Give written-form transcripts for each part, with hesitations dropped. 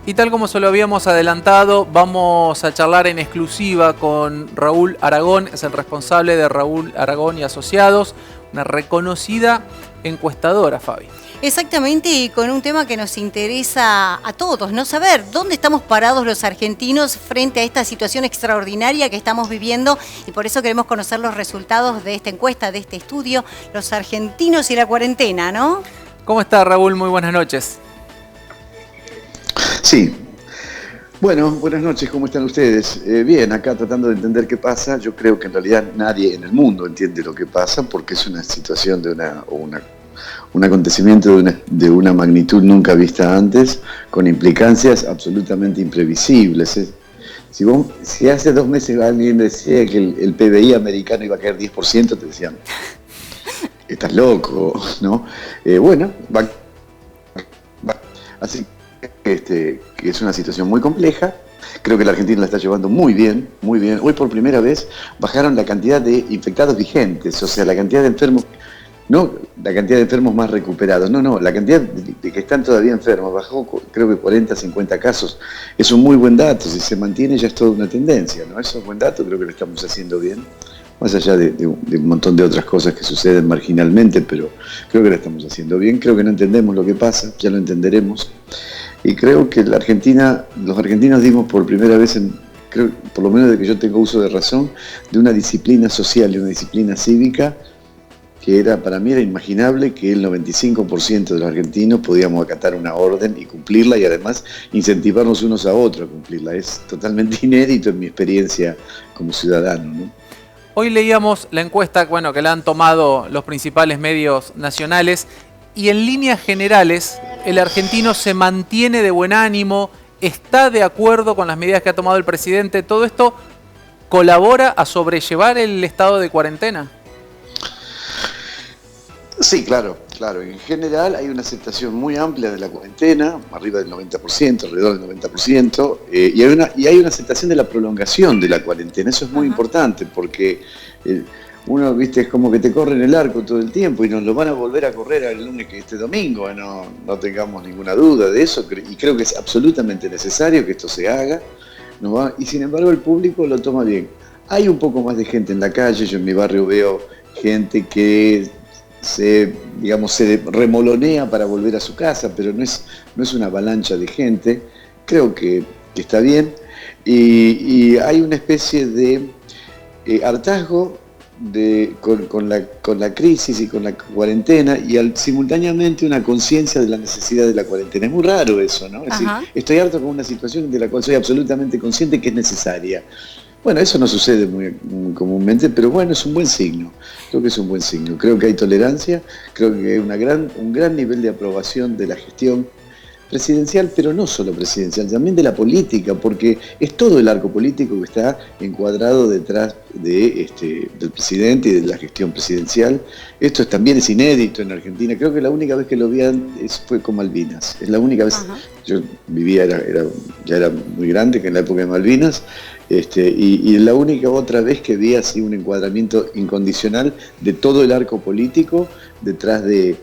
Y tal como se lo habíamos adelantado, vamos a charlar en exclusiva con Raúl Aragón, es el responsable de Raúl Aragón y Asociados, una reconocida encuestadora, Fabi. Exactamente, y con un tema que nos interesa a todos, ¿no? Saber dónde estamos parados los argentinos frente a esta situación extraordinaria que estamos viviendo, y por eso queremos conocer los resultados de esta encuesta, de este estudio, los argentinos y la cuarentena, ¿no? ¿Cómo está, Raúl? Muy buenas noches. Sí. Bueno, buenas noches, ¿cómo están ustedes? Bien, acá tratando de entender qué pasa. Yo creo que en realidad nadie en el mundo entiende lo que pasa porque es una situación de un acontecimiento de una magnitud nunca vista antes, con implicancias absolutamente imprevisibles. Si hace 2 meses alguien decía que el PBI americano iba a caer 10%, te decían, estás loco, ¿no? Bueno, así que es una situación muy compleja. Creo que la Argentina la está llevando muy bien, muy bien. Hoy por primera vez bajaron la cantidad de infectados vigentes, o sea, la cantidad de enfermos, no la cantidad de enfermos más recuperados, no, la cantidad de que están todavía enfermos bajó, creo que 40, 50 casos. Es un muy buen dato, si se mantiene ya es toda una tendencia, ¿no? Eso es buen dato, creo que lo estamos haciendo bien, más allá de un montón de otras cosas que suceden marginalmente, pero creo que lo estamos haciendo bien. Creo que no entendemos lo que pasa, ya lo entenderemos. Y creo que los argentinos dimos por primera vez, creo, por lo menos de que yo tengo uso de razón, de una disciplina social y una disciplina cívica que para mí era inimaginable que el 95% de los argentinos podíamos acatar una orden y cumplirla y además incentivarnos unos a otros a cumplirla. Es totalmente inédito en mi experiencia como ciudadano, ¿no? Hoy leíamos la encuesta, que la han tomado los principales medios nacionales. Y en líneas generales, el argentino se mantiene de buen ánimo, está de acuerdo con las medidas que ha tomado el presidente. ¿Todo esto colabora a sobrellevar el estado de cuarentena? Sí, claro. En general hay una aceptación muy amplia de la cuarentena, arriba del 90%, alrededor del 90%, y hay una aceptación de la prolongación de la cuarentena. Eso es muy importante porque uno, viste, es como que te corren el arco todo el tiempo y nos lo van a volver a correr el lunes que este domingo, no tengamos ninguna duda de eso, y creo que es absolutamente necesario que esto se haga, y sin embargo el público lo toma bien. Hay un poco más de gente en la calle, yo en mi barrio veo gente que se remolonea para volver a su casa, pero no es una avalancha de gente. Creo que está bien, y hay una especie de hartazgo con la crisis y con la cuarentena y simultáneamente una conciencia de la necesidad de la cuarentena. Es muy raro eso, ¿no? Es decir, estoy harto con una situación de la cual soy absolutamente consciente que es necesaria. Bueno, eso no sucede muy comúnmente, pero bueno, es un buen signo. Creo que es un buen signo. Creo que hay tolerancia, creo que hay un gran nivel de aprobación de la gestión presidencial, pero no solo presidencial, también de la política, porque es todo el arco político que está encuadrado detrás del presidente y de la gestión presidencial. Esto también es inédito en Argentina. Creo que la única vez que lo vi fue con Malvinas. Es la única vez. Yo vivía, ya era muy grande, que en la época de Malvinas, y la única otra vez que vi así un encuadramiento incondicional de todo el arco político detrás de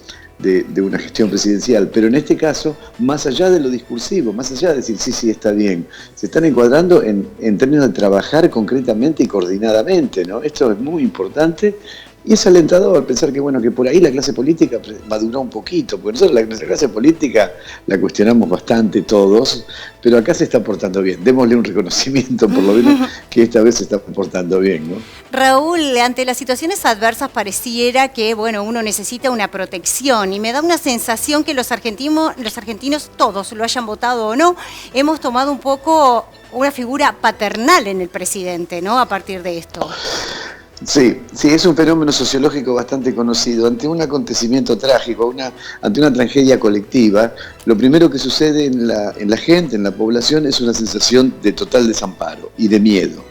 una gestión presidencial, pero en este caso, más allá de lo discursivo, más allá de decir sí, está bien, se están encuadrando en términos de trabajar concretamente y coordinadamente, ¿no? Esto es muy importante y es alentador pensar que por ahí la clase política maduró un poquito, porque nosotros nuestra clase política la cuestionamos bastante todos, pero acá se está portando bien. Démosle un reconocimiento, por lo menos, que esta vez se está portando bien, ¿no? Raúl, ante las situaciones adversas pareciera que, uno necesita una protección, y me da una sensación que los argentinos, todos, lo hayan votado o no, hemos tomado un poco una figura paternal en el presidente, ¿no? A partir de esto. Sí, es un fenómeno sociológico bastante conocido. Ante un acontecimiento trágico, ante una tragedia colectiva, lo primero que sucede en la gente, en la población, es una sensación de total desamparo y de miedo.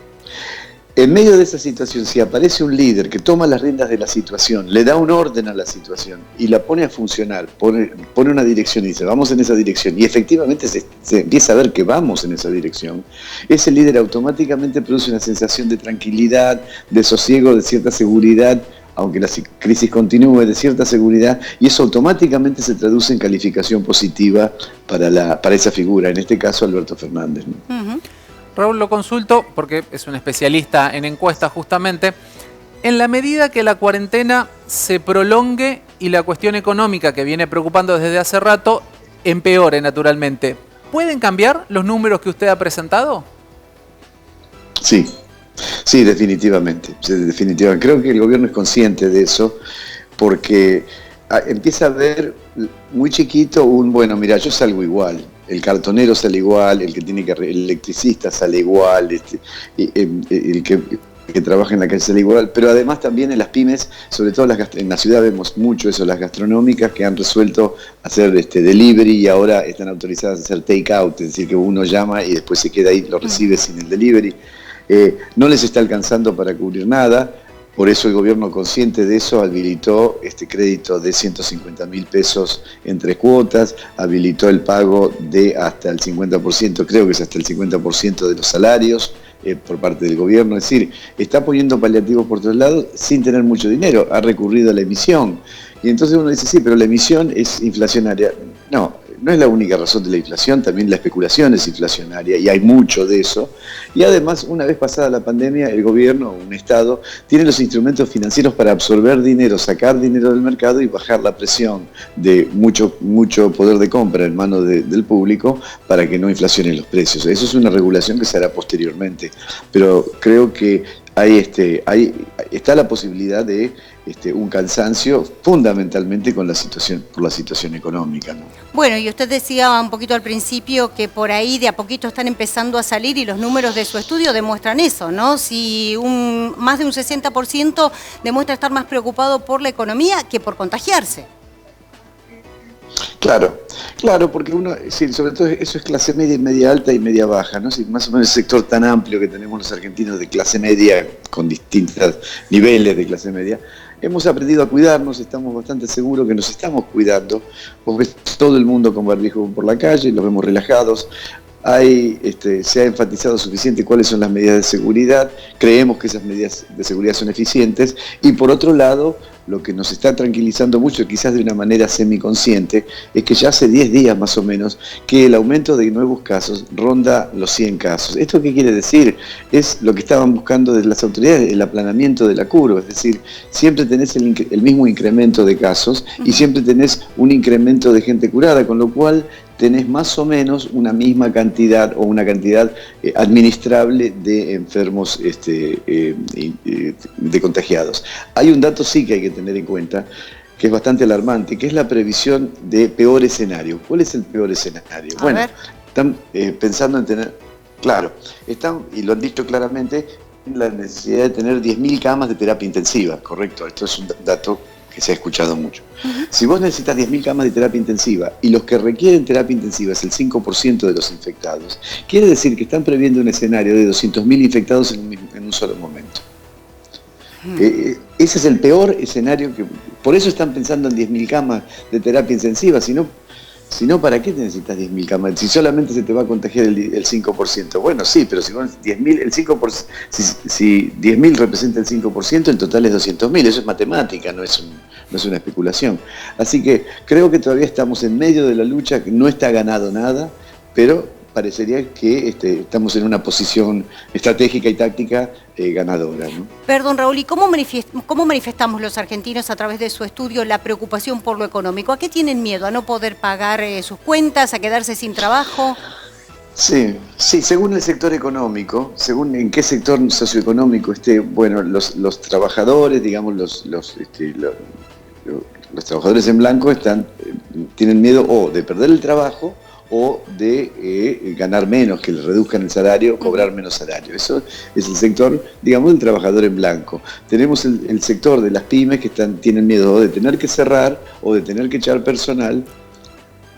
En medio de esa situación, si aparece un líder que toma las riendas de la situación, le da un orden a la situación y la pone a funcionar, pone una dirección y dice, vamos en esa dirección, y efectivamente se empieza a ver que vamos en esa dirección, ese líder automáticamente produce una sensación de tranquilidad, de sosiego, de cierta seguridad aunque la crisis continúe, de cierta seguridad, y eso automáticamente se traduce en calificación positiva para esa figura, en este caso Alberto Fernández, ¿no? Ujú. Raúl, lo consulto porque es un especialista en encuestas justamente. En la medida que la cuarentena se prolongue y la cuestión económica que viene preocupando desde hace rato empeore naturalmente, ¿pueden cambiar los números que usted ha presentado? Sí, sí, definitivamente. Creo que el gobierno es consciente de eso porque empieza a ver muy chiquito bueno, mira, yo salgo igual, el cartonero sale igual, el electricista sale igual, el que trabaja en la calle sale igual, pero además también en las pymes, sobre todo en la ciudad vemos mucho eso, las gastronómicas que han resuelto hacer delivery y ahora están autorizadas a hacer take out, es decir, que uno llama y después se queda ahí, lo recibe sin el delivery. No les está alcanzando para cubrir nada, por eso el gobierno, consciente de eso, habilitó este crédito de 150.000 pesos en 3 cuotas, habilitó el pago de hasta el 50%, creo que es hasta el 50% de los salarios por parte del gobierno, es decir, está poniendo paliativos por todos lados sin tener mucho dinero, ha recurrido a la emisión. Y entonces uno dice, sí, pero la emisión es inflacionaria. No es la única razón de la inflación, también la especulación es inflacionaria y hay mucho de eso. Y además, una vez pasada la pandemia, el gobierno, un Estado, tiene los instrumentos financieros para absorber dinero, sacar dinero del mercado y bajar la presión de mucho poder de compra en manos del público para que no inflacionen los precios. Eso es una regulación que se hará posteriormente. Pero creo que está la posibilidad de un cansancio fundamentalmente por la situación económica, ¿no? Bueno, y usted decía un poquito al principio que por ahí de a poquito están empezando a salir y los números de su estudio demuestran eso, ¿no? Si más de un 60% demuestra estar más preocupado por la economía que por contagiarse. Claro, porque sí, sobre todo eso es clase media y media alta y media baja, ¿no? Sí, más o menos el sector tan amplio que tenemos los argentinos de clase media, con distintos niveles de clase media, hemos aprendido a cuidarnos, estamos bastante seguros que nos estamos cuidando, vos ves todo el mundo con barbijo por la calle, los vemos relajados. Se ha enfatizado suficiente cuáles son las medidas de seguridad, creemos que esas medidas de seguridad son eficientes y por otro lado, lo que nos está tranquilizando mucho, quizás de una manera semiconsciente, es que ya hace 10 días más o menos que el aumento de nuevos casos ronda los 100 casos. ¿Esto qué quiere decir? Es lo que estaban buscando desde las autoridades, el aplanamiento de la curva, es decir, siempre tenés el mismo incremento de casos y siempre tenés un incremento de gente curada, con lo cual tenés más o menos una misma cantidad o una cantidad administrable de enfermos de contagiados. Hay un dato sí que hay que tener en cuenta, que es bastante alarmante, que es la previsión de peor escenario. ¿Cuál es el peor escenario? Bueno, están pensando en tener, y lo han dicho claramente, en la necesidad de tener 10.000 camas de terapia intensiva, correcto, esto es un dato que se ha escuchado mucho. Si vos necesitas 10.000 camas de terapia intensiva y los que requieren terapia intensiva es el 5% de los infectados, quiere decir que están previendo un escenario de 200.000 infectados en un solo momento. Ese es el peor escenario, por eso están pensando en 10.000 camas de terapia intensiva, si no, ¿para qué necesitas 10.000 camas? Si solamente se te va a contagiar el 5%. Bueno, sí, pero si 10.000, si 10.000 representa el 5%, el total es 200.000. Eso es matemática, no es una especulación. Así que creo que todavía estamos en medio de la lucha, que no está ganado nada, pero parecería que estamos en una posición estratégica y táctica ganadora, ¿no? Perdón, Raúl, ¿y cómo manifestamos los argentinos a través de su estudio la preocupación por lo económico? ¿A qué tienen miedo? ¿A no poder pagar sus cuentas? ¿A quedarse sin trabajo? Sí, según el sector económico, según en qué sector socioeconómico esté, bueno, los trabajadores, digamos, los trabajadores en blanco tienen miedo o de perder el trabajo o de ganar menos, que les reduzcan el salario, cobrar menos salario. Eso es el sector, digamos, del trabajador en blanco. Tenemos el sector de las pymes que tienen miedo o de tener que cerrar, o de tener que echar personal,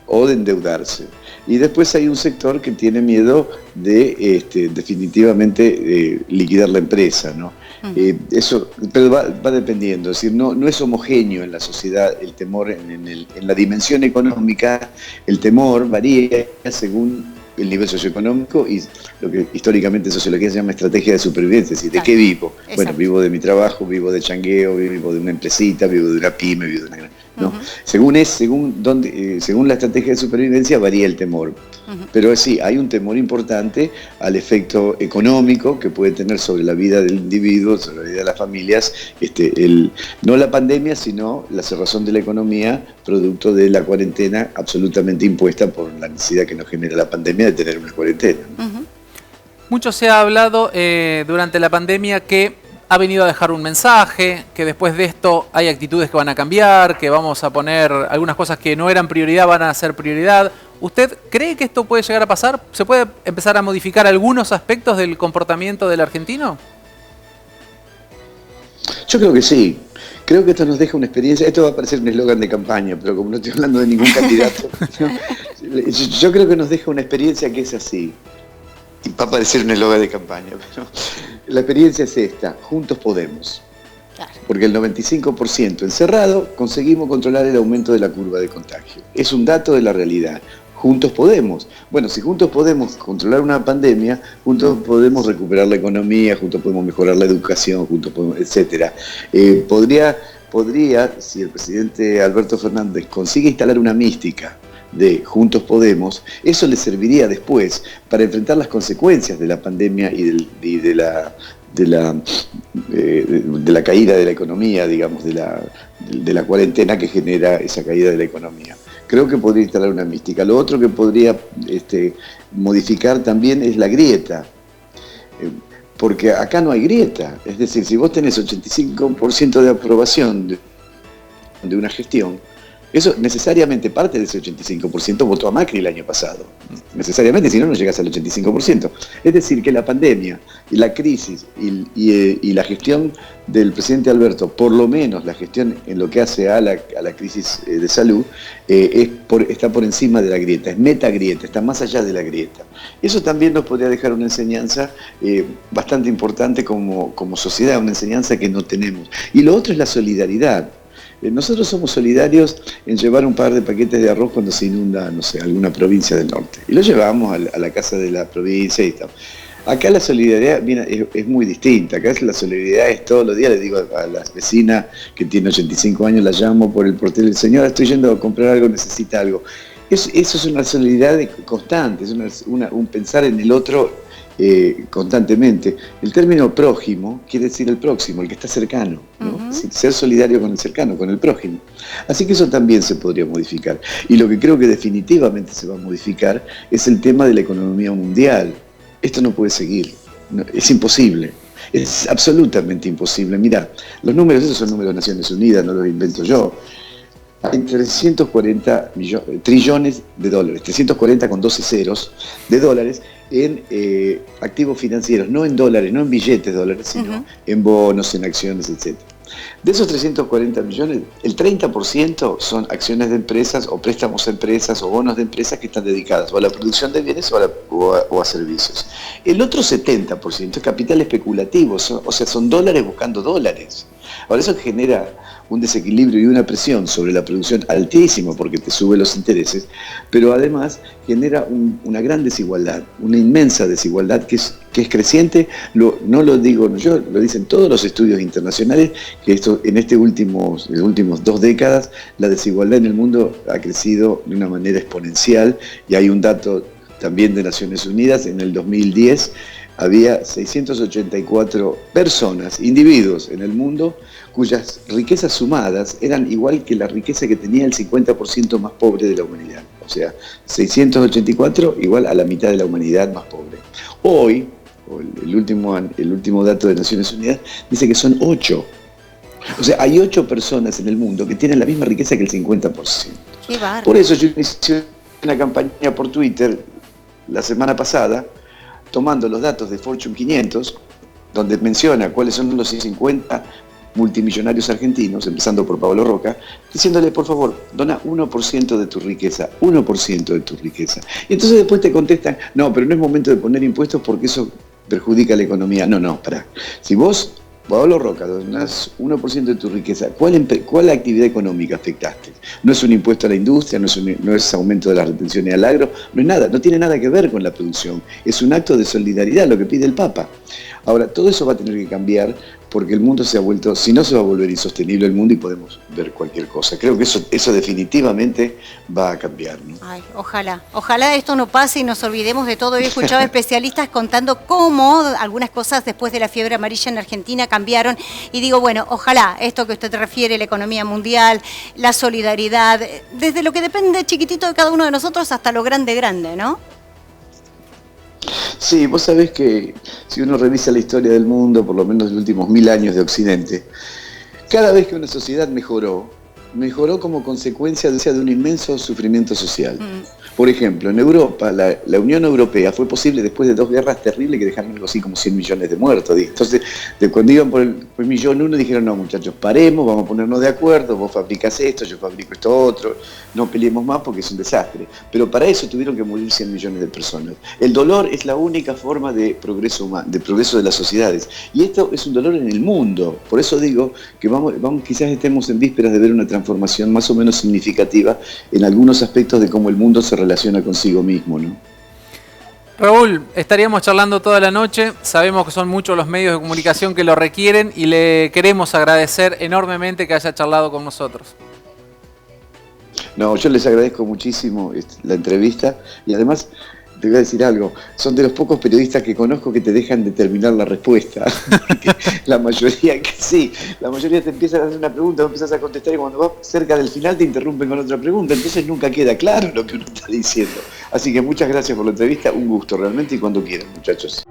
o de endeudarse. Y después hay un sector que tiene miedo de definitivamente liquidar la empresa, ¿no? Eso, pero va dependiendo, es decir, no es homogéneo en la sociedad el temor en la dimensión económica, el temor varía según el nivel socioeconómico y lo que históricamente en sociología se llama estrategia de supervivencia, es decir, ¿de qué vivo? Exacto. Bueno, vivo de mi trabajo, vivo de changueo, vivo de una empresita, vivo de una pyme, vivo de una gran... ¿no? Según la estrategia de supervivencia varía el temor. Pero sí, hay un temor importante al efecto económico que puede tener sobre la vida del individuo, sobre la vida de las familias, no la pandemia, sino la cerrazón de la economía, producto de la cuarentena absolutamente impuesta por la necesidad que nos genera la pandemia de tener una cuarentena. Mucho se ha hablado durante la pandemia que ha venido a dejar un mensaje, que después de esto hay actitudes que van a cambiar, que vamos a poner algunas cosas que no eran prioridad, van a ser prioridad. ¿Usted cree que esto puede llegar a pasar? ¿Se puede empezar a modificar algunos aspectos del comportamiento del argentino? Yo creo que sí. Creo que esto nos deja una experiencia, esto va a parecer un eslogan de campaña, pero como no estoy hablando de ningún candidato, yo creo que nos deja una experiencia que es así. Y va a parecer un eslogan de campaña, pero la experiencia es esta: juntos podemos. Claro. Porque el 95% encerrado conseguimos controlar el aumento de la curva de contagio. Es un dato de la realidad. Juntos podemos. Bueno, si juntos podemos controlar una pandemia, juntos podemos recuperar la economía, juntos podemos mejorar la educación, juntos podemos, etcétera. Podría, si el presidente Alberto Fernández consigue instalar una mística de Juntos Podemos, eso le serviría después para enfrentar las consecuencias de la pandemia y de la caída de la economía, digamos, de la cuarentena que genera esa caída de la economía. Creo que podría instalar una mística. Lo otro que podría modificar también es la grieta, porque acá no hay grieta. Es decir, si vos tenés 85% de aprobación de una gestión, eso necesariamente parte de ese 85% votó a Macri el año pasado. Necesariamente, si no, no llegás al 85%. Es decir, que la pandemia, y la crisis y la gestión del presidente Alberto, por lo menos la gestión en lo que hace a la crisis de salud, está por encima de la grieta, es metagrieta, está más allá de la grieta. Eso también nos podría dejar una enseñanza bastante importante como sociedad, una enseñanza que no tenemos. Y lo otro es la solidaridad. Nosotros somos solidarios en llevar un par de paquetes de arroz cuando se inunda, no sé, alguna provincia del norte. Y lo llevamos a la casa de la provincia y tal. Acá la solidaridad es muy distinta. Acá la solidaridad es todos los días. Le digo a la vecina que tiene 85 años, la llamo por el portero, señora, estoy yendo a comprar algo, necesita algo. Eso es una solidaridad constante, es un pensar en el otro constantemente. El término prójimo quiere decir el próximo, el que está cercano, ¿no? Es decir, ser solidario con el cercano, con el prójimo. Así que eso también se podría modificar. Y lo que creo que definitivamente se va a modificar es el tema de la economía mundial. Esto no puede seguir, es imposible. Es absolutamente imposible. Mirá, los números, esos son números de Naciones Unidas, no los invento yo. Hay 340 trillones de dólares, 340 con 12 ceros de dólares en activos financieros, no en dólares, no en billetes de dólares, sino en bonos, en acciones, etc. De esos 340 millones, el 30% son acciones de empresas o préstamos a empresas o bonos de empresas que están dedicadas o a la producción de bienes o a servicios. El otro 70% es capital especulativo, o sea, son dólares buscando dólares. Ahora eso genera un desequilibrio y una presión sobre la producción altísima porque te sube los intereses, pero además genera una gran desigualdad, una inmensa desigualdad que es creciente. No lo digo yo, lo dicen todos los estudios internacionales, que en las últimas 2 décadas la desigualdad en el mundo ha crecido de una manera exponencial, y hay un dato también de Naciones Unidas: en el 2010 había 684 personas, individuos en el mundo, cuyas riquezas sumadas eran igual que la riqueza que tenía el 50% más pobre de la humanidad. O sea, 684 igual a la mitad de la humanidad más pobre. Hoy, el último dato de Naciones Unidas dice que son 8. O sea, hay 8 personas en el mundo que tienen la misma riqueza que el 50%. Qué bárbaro. Por eso yo hice una campaña por Twitter la semana pasada, tomando los datos de Fortune 500, donde menciona cuáles son los 50 multimillonarios argentinos, empezando por Pablo Roca, diciéndole, por favor, dona 1% de tu riqueza, 1% de tu riqueza. Y entonces después te contestan, no, pero no es momento de poner impuestos porque eso perjudica la economía. No, pará. Si vos Pablo Roca, donás 1% de tu riqueza. ¿Cuál actividad económica afectaste? No es un impuesto a la industria, no es aumento de las retenciones al agro, no es nada, no tiene nada que ver con la producción. Es un acto de solidaridad, lo que pide el Papa. Ahora, todo eso va a tener que cambiar porque el mundo se ha vuelto, si no se va a volver insostenible el mundo y podemos ver cualquier cosa. Creo que eso definitivamente va a cambiar, ¿no? Ay, ojalá esto no pase y nos olvidemos de todo. He escuchado especialistas contando cómo algunas cosas después de la fiebre amarilla en Argentina cambiaron y digo, bueno, ojalá esto que usted refiere, la economía mundial, la solidaridad, desde lo que depende chiquitito de cada uno de nosotros hasta lo grande, ¿no? Sí, vos sabés que si uno revisa la historia del mundo, por lo menos los últimos 1000 años de Occidente, cada vez que una sociedad mejoró como consecuencia de un inmenso sufrimiento social. Por ejemplo, en Europa, la Unión Europea fue posible después de 2 guerras terribles que dejaron algo así como 100 millones de muertos. Entonces, cuando iban por el 1.000.000, dijeron, no muchachos, paremos, vamos a ponernos de acuerdo, vos fabricás esto, yo fabrico esto otro, no peleemos más porque es un desastre. Pero para eso tuvieron que morir 100 millones de personas. El dolor es la única forma de progreso humano, de progreso de las sociedades. Y esto es un dolor en el mundo. Por eso digo que quizás estemos en vísperas de ver una transformación más o menos significativa en algunos aspectos de cómo el mundo se relaciona consigo mismo, ¿no? Raúl, estaríamos charlando toda la noche, sabemos que son muchos los medios de comunicación que lo requieren y le queremos agradecer enormemente que haya charlado con nosotros. No, yo les agradezco muchísimo la entrevista y además te voy a decir algo, son de los pocos periodistas que conozco que te dejan de terminar la respuesta. La mayoría te empiezan a hacer una pregunta, vos empezás a contestar y cuando vas cerca del final te interrumpen con otra pregunta, entonces nunca queda claro lo que uno está diciendo. Así que muchas gracias por la entrevista, un gusto realmente y cuando quieran, muchachos.